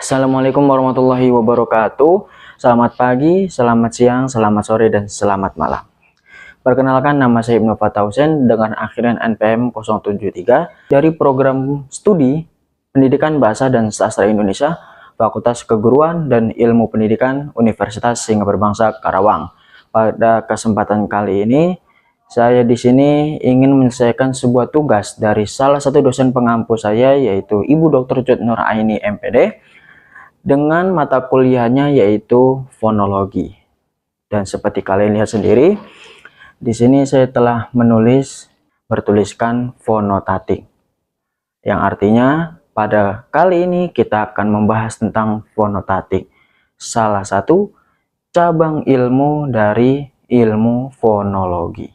Assalamualaikum warahmatullahi wabarakatuh. Selamat pagi, selamat siang, selamat sore, dan selamat malam. Perkenalkan, nama saya Ibnu Fatausen dengan akhiran NPM 073 dari program studi Pendidikan Bahasa dan Sastra Indonesia, Fakultas Keguruan dan Ilmu Pendidikan Universitas Singapura Bangsa Karawang. Pada kesempatan kali ini, saya di sini ingin menyelesaikan sebuah tugas dari salah satu dosen pengampu saya, yaitu Ibu Dr. Cut Nur Aini MPD, dengan mata kuliahnya yaitu fonologi. Dan seperti kalian lihat sendiri, di sini saya telah bertuliskan fonotatik, yang artinya pada kali ini kita akan membahas tentang fonotatik, salah satu cabang ilmu dari ilmu fonologi.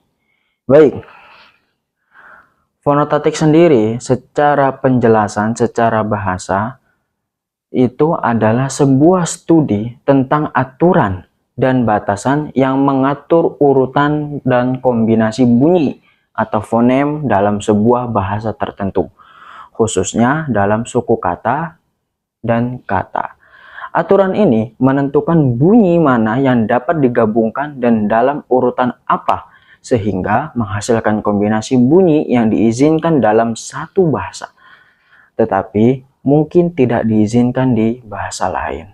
Baik, fonotatik sendiri secara penjelasan, secara bahasa, itu adalah sebuah studi tentang aturan dan batasan yang mengatur urutan dan kombinasi bunyi atau fonem dalam sebuah bahasa tertentu, khususnya dalam suku kata dan kata. Aturan ini menentukan bunyi mana yang dapat digabungkan dan dalam urutan apa, sehingga menghasilkan kombinasi bunyi yang diizinkan dalam satu bahasa, tetapi mungkin tidak diizinkan di bahasa lain.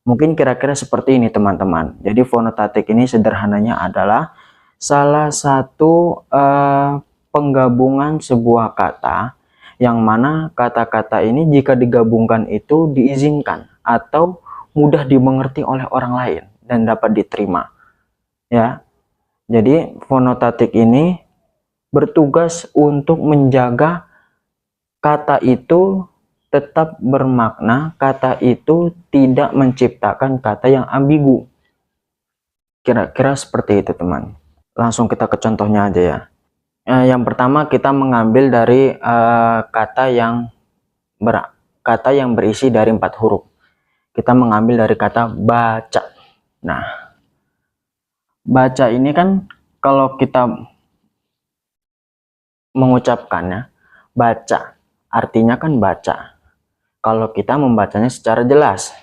Mungkin kira-kira seperti ini teman-teman. Jadi fonotatik ini sederhananya adalah salah satu penggabungan sebuah kata, yang mana kata-kata ini jika digabungkan itu diizinkan atau mudah dimengerti oleh orang lain dan dapat diterima. Ya, jadi fonotatik ini bertugas untuk menjaga kata itu tetap bermakna, kata itu tidak menciptakan kata yang ambigu. Kira-kira seperti itu teman. Langsung kita ke contohnya aja ya. Yang pertama kita mengambil dari kata yang berisi dari 4 huruf. Kita mengambil dari kata baca. Nah, baca ini kan kalau kita mengucapkannya, baca, artinya kan baca. Kalau kita membacanya secara jelas,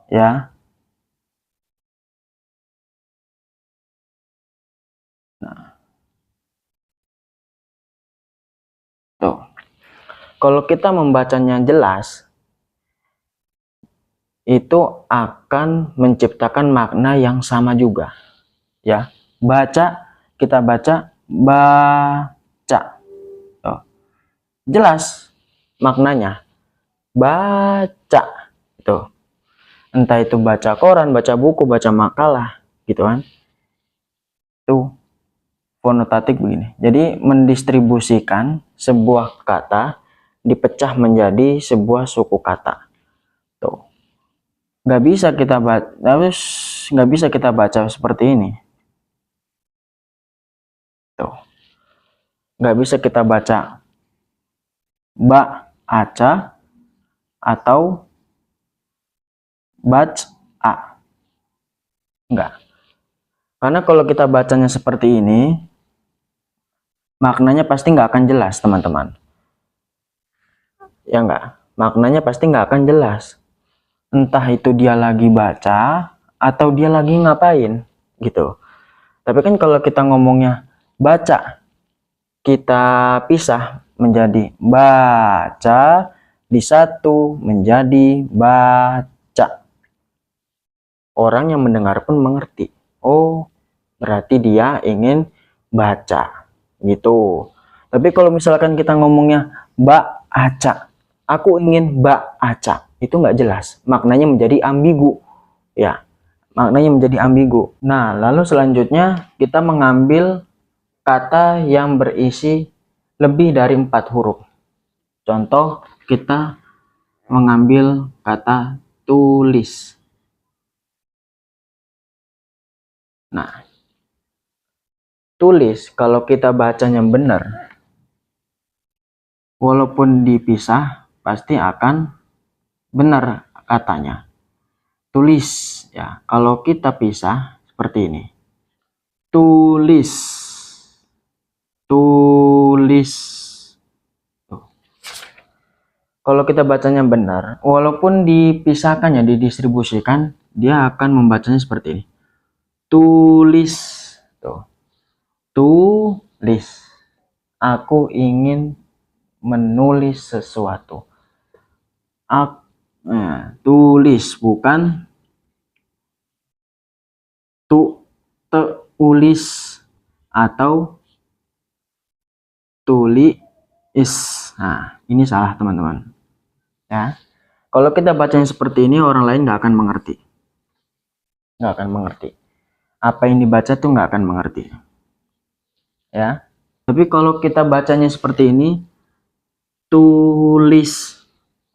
ya. Nah, tuh. Kalau kita membacanya jelas, itu akan menciptakan makna yang sama juga, ya. Baca, kita baca baca. Tuh. Jelas maknanya. Baca. Tuh. Entah itu baca koran, baca buku, baca makalah, gitu kan. Tuh. Fonotatik begini. Jadi mendistribusikan sebuah kata dipecah menjadi sebuah suku kata. Tuh. Nggak bisa kita baca seperti ini. Tuh. Nggak bisa kita baca baca atau baca. Enggak. Karena kalau kita bacanya seperti ini, maknanya pasti nggak akan jelas, teman-teman. Ya enggak? Maknanya pasti nggak akan jelas. Entah itu dia lagi baca atau dia lagi ngapain, gitu. Tapi kan kalau kita ngomongnya baca, kita pisah menjadi baca, di satu menjadi baca. Orang yang mendengar pun mengerti. Oh, berarti dia ingin baca, gitu. Tapi kalau misalkan kita ngomongnya baca, aku ingin baca, itu nggak jelas. Maknanya menjadi ambigu, ya. Maknanya menjadi ambigu. Nah, lalu selanjutnya kita mengambil kata yang berisi lebih dari 4 huruf. Contoh, kita mengambil kata tulis. Nah, tulis kalau kita bacanya benar, walaupun dipisah pasti akan benar katanya. Tulis, ya. Kalau kita pisah seperti ini. Tulis. Tulis. Tuh. kalau kita bacanya benar, walaupun dipisahkan ya, didistribusikan, dia akan membacanya seperti ini. Tulis. Tuh. Tulis. Aku ingin menulis sesuatu. Tulis, bukan tulis atau tulis. Nah, ini salah teman-teman. Ya, kalau kita bacanya seperti ini, orang lain nggak akan mengerti. Nggak akan mengerti. Apa yang dibaca tuh nggak akan mengerti. Ya, tapi kalau kita bacanya seperti ini, tulis,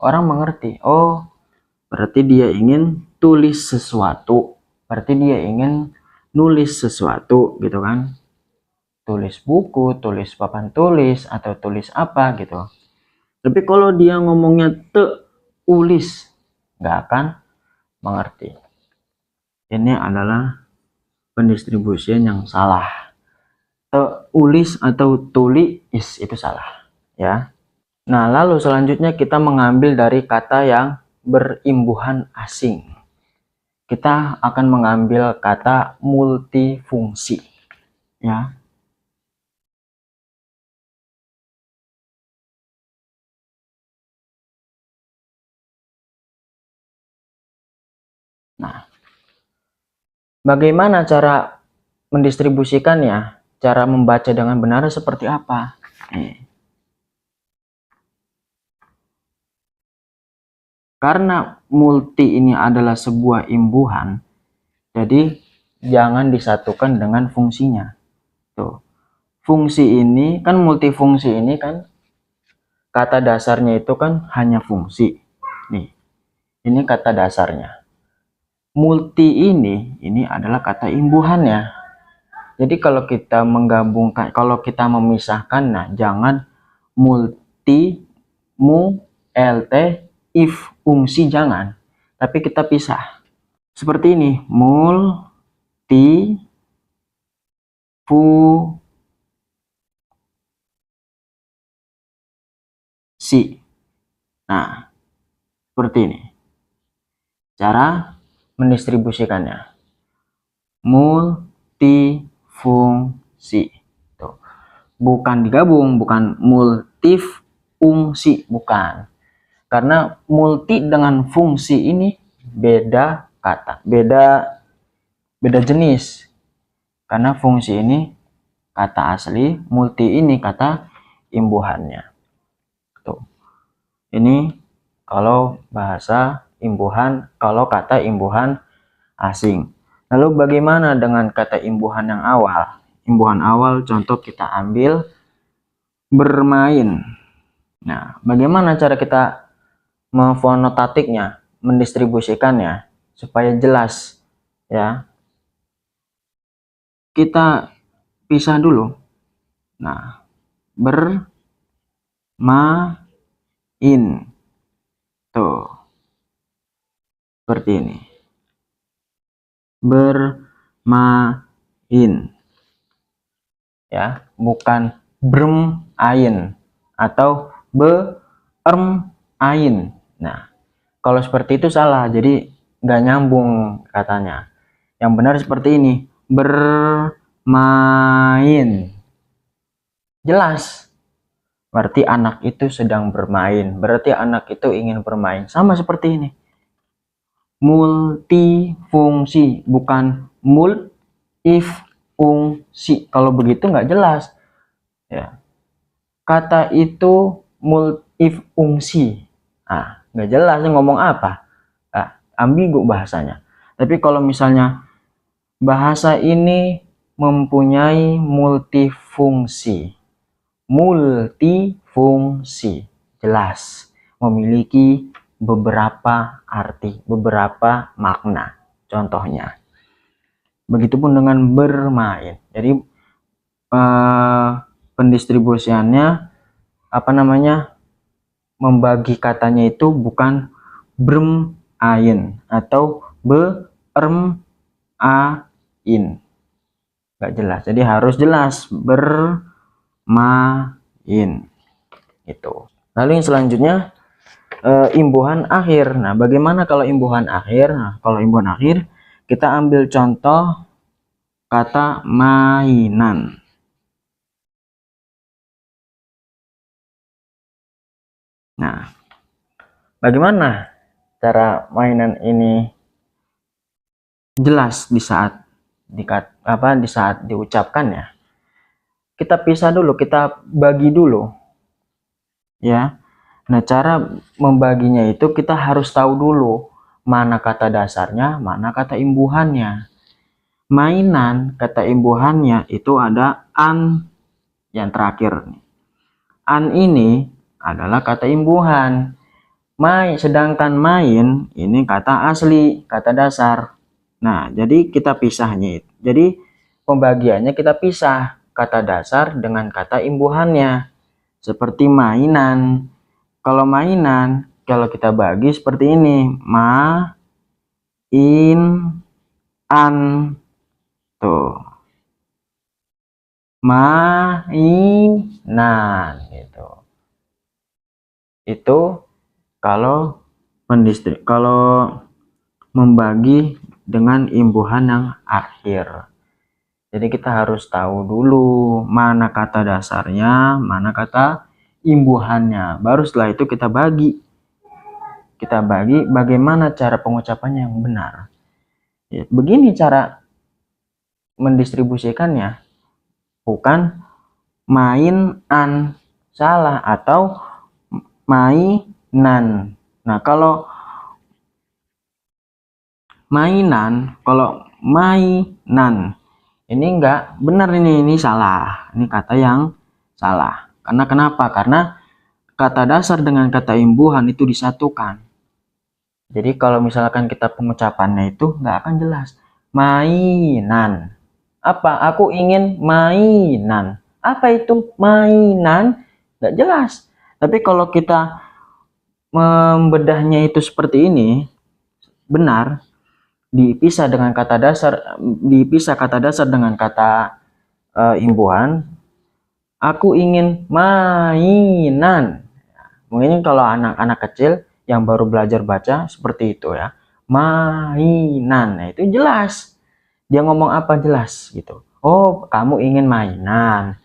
orang mengerti. Oh, berarti dia ingin tulis sesuatu. Berarti dia ingin nulis sesuatu, gitu kan? Tulis buku, tulis papan tulis, atau tulis apa gitu. Tapi kalau dia ngomongnya tulis, nggak akan mengerti. Ini adalah pendistribusian yang salah. Tulis atau tulis itu salah, ya. Nah, lalu selanjutnya kita mengambil dari kata yang berimbuhan asing. Kita akan mengambil kata multifungsi, ya. Nah, bagaimana cara mendistribusikannya? Cara membaca dengan benar seperti apa? Karena multi ini adalah sebuah imbuhan, jadi jangan disatukan dengan fungsinya. Tuh. Fungsi ini kan, multifungsi ini kan kata dasarnya itu kan hanya fungsi. Nih, ini kata dasarnya. Multi ini adalah kata imbuhannya. Jadi kalau kita menggabungkan, kalau kita memisahkan, nah jangan multi, lt, if, fungsi, jangan. Tapi kita pisah. Seperti ini, multi, si. Nah, seperti ini cara mendistribusikannya. Multifungsi. Tuh. Bukan digabung, bukan multifungsi, bukan. Karena multi dengan fungsi ini beda kata, beda jenis. Karena fungsi ini kata asli, multi ini kata imbuhannya. Tuh. Ini kalau bahasa imbuhan, kalau kata imbuhan asing. Lalu bagaimana dengan kata imbuhan yang awal? Imbuhan awal contoh kita ambil bermain. Nah, bagaimana cara kita memfonotatiknya, mendistribusikannya supaya jelas, ya? Kita pisah dulu. Nah, bermain. Tuh. Seperti ini. Bermain. Ya, bukan bermain atau bermain. Nah, kalau seperti itu salah, jadi nggak nyambung katanya. Yang benar seperti ini, bermain. Jelas. Berarti anak itu sedang bermain. Berarti anak itu ingin bermain. Sama seperti ini. Multifungsi, bukan multifungsi. Kalau begitu nggak jelas. Ya. Kata itu multifungsi. Ah, nggak jelas ngomong apa. Ah, ambigu bahasanya. Tapi kalau misalnya bahasa ini mempunyai multifungsi. Multifungsi, jelas. Memiliki beberapa arti, beberapa makna. Contohnya. Begitupun dengan bermain. Jadi pendistribusiannya apa namanya, membagi katanya itu bukan bermain atau bermain, nggak jelas. Jadi harus jelas bermain itu. Lalu yang selanjutnya imbuhan akhir. Nah, bagaimana kalau imbuhan akhir? Nah, kalau imbuhan akhir kita ambil contoh kata mainan. Nah, bagaimana cara mainan ini jelas di saat di saat diucapkan ya? Kita pisah dulu, kita bagi dulu ya. Nah, cara membaginya itu kita harus tahu dulu mana kata dasarnya, mana kata imbuhannya. Mainan, kata imbuhannya itu ada an yang terakhir. An ini adalah kata imbuhan. Sedangkan main ini kata asli, kata dasar. Nah, jadi kita pisahnya. Jadi pembagiannya kita pisah kata dasar dengan kata imbuhannya. Seperti mainan. Kalau mainan, kalau kita bagi seperti ini. An. Tuh. Mainan gitu. Itu kalau membagi dengan imbuhan yang akhir. Jadi kita harus tahu dulu mana kata dasarnya, mana kata imbuhannya. Baru setelah itu kita bagi. Kita bagi bagaimana cara pengucapannya yang benar. Ya, begini cara mendistribusikannya. Bukan mainan, salah, atau mainan. Nah, kalau mainan ini enggak benar, ini salah, ini kata yang salah. Karena kenapa? Karena kata dasar dengan kata imbuhan itu disatukan. Jadi kalau misalkan kita pengucapannya itu nggak akan jelas. Mainan, apa? Aku ingin mainan. Apa itu mainan? Nggak jelas. Tapi kalau kita membedahnya itu seperti ini, benar, dipisah kata dasar dengan kata imbuhan. Aku ingin mainan. Mungkin kalau anak-anak kecil yang baru belajar baca seperti itu ya, mainan. Nah, itu jelas dia ngomong apa, jelas gitu. Oh, kamu ingin mainan.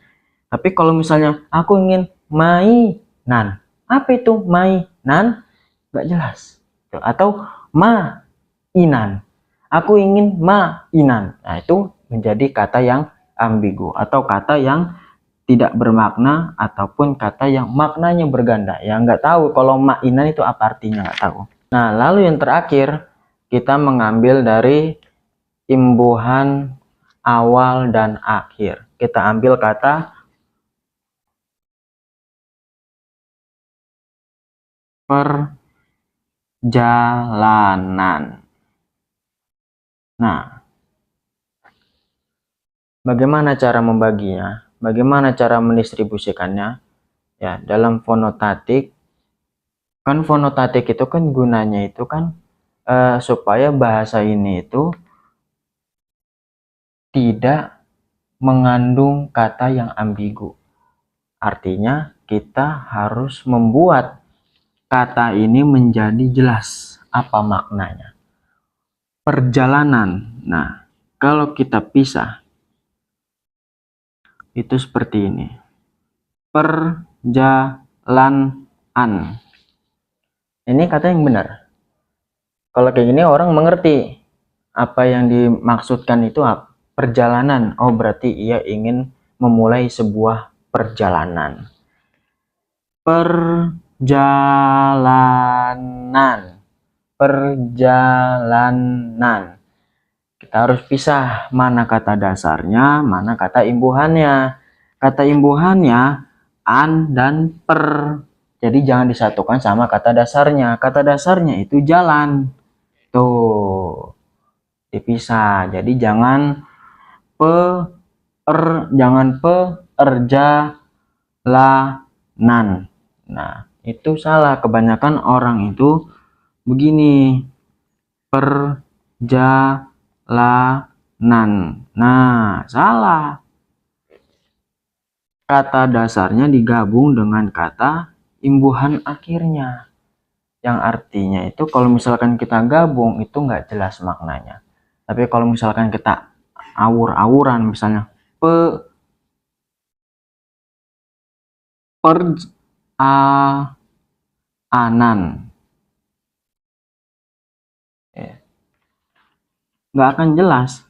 Tapi kalau misalnya aku ingin mainan, apa itu mainan? Nggak jelas. Atau mainan, aku ingin mainan. Nah, itu menjadi kata yang ambigu atau kata yang tidak bermakna ataupun kata yang maknanya berganda. Ya nggak tahu kalau mainan itu apa artinya, nggak tahu. Nah, lalu yang terakhir kita mengambil dari imbuhan awal dan akhir. Kita ambil kata perjalanan. Nah, bagaimana cara membaginya? Bagaimana cara mendistribusikannya? Ya, dalam fonotatik, kan fonotatik itu kan gunanya itu kan supaya bahasa ini itu tidak mengandung kata yang ambigu. Artinya kita harus membuat kata ini menjadi jelas apa maknanya. Perjalanan. Nah, kalau kita pisah itu seperti ini. Perjalanan. Ini kata yang benar. Kalau kayak gini orang mengerti apa yang dimaksudkan itu apa? Perjalanan. Oh, berarti ia ingin memulai sebuah perjalanan. Perjalanan. Perjalanan. Kita harus pisah mana kata dasarnya, mana kata imbuhannya. Kata imbuhannya an dan per. Jadi jangan disatukan sama kata dasarnya. Kata dasarnya itu jalan. Tuh. Dipisah. Jadi jangan perjalanan. Nah, itu salah. Kebanyakan orang itu begini. Perjalanan. Nah, salah. Kata dasarnya digabung dengan kata imbuhan akhirnya. yang artinya itu kalau misalkan kita gabung itu nggak jelas maknanya. Tapi kalau misalkan kita awur-awuran, misalnya anan, ya, nggak akan jelas.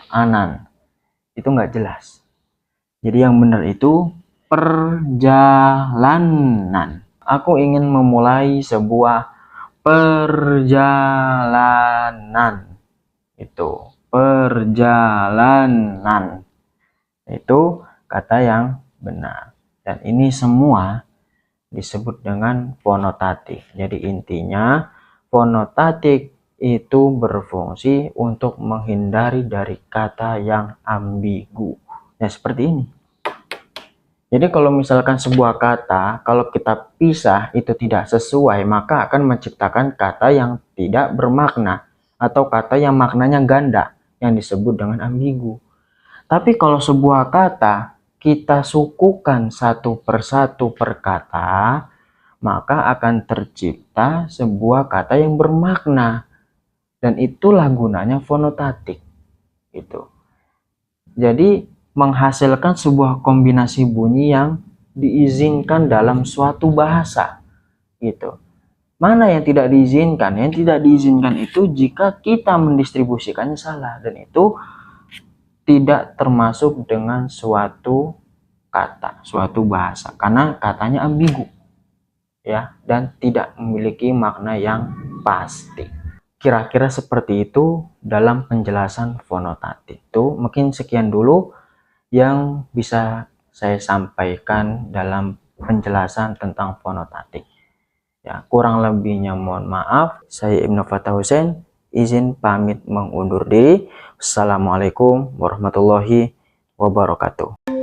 Anan itu nggak jelas. Jadi yang benar itu perjalanan. Aku ingin memulai sebuah perjalanan. Itu perjalanan. Itu kata yang benar. Dan ini semua disebut dengan fonotatik. Jadi intinya fonotatik itu berfungsi untuk menghindari dari kata yang ambigu. Ya seperti ini. Jadi kalau misalkan sebuah kata, kalau kita pisah itu tidak sesuai, maka akan menciptakan kata yang tidak bermakna atau kata yang maknanya ganda yang disebut dengan ambigu. Tapi kalau sebuah kata kita sukukan satu persatu per kata, maka akan tercipta sebuah kata yang bermakna. Dan itulah gunanya fonotatik. Itu. Jadi menghasilkan sebuah kombinasi bunyi yang diizinkan dalam suatu bahasa. Gitu. Mana yang tidak diizinkan? Yang tidak diizinkan itu jika kita mendistribusikannya salah, dan itu tidak termasuk dengan suatu kata, suatu bahasa, karena katanya ambigu ya, dan tidak memiliki makna yang pasti. Kira-kira seperti itu dalam penjelasan fonotatik. Itu mungkin sekian dulu yang bisa saya sampaikan dalam penjelasan tentang fonotatik. Ya, kurang lebihnya mohon maaf. Saya Ibnu Fattah Husain, izin pamit mengundur diri. Assalamualaikum warahmatullahi wabarakatuh.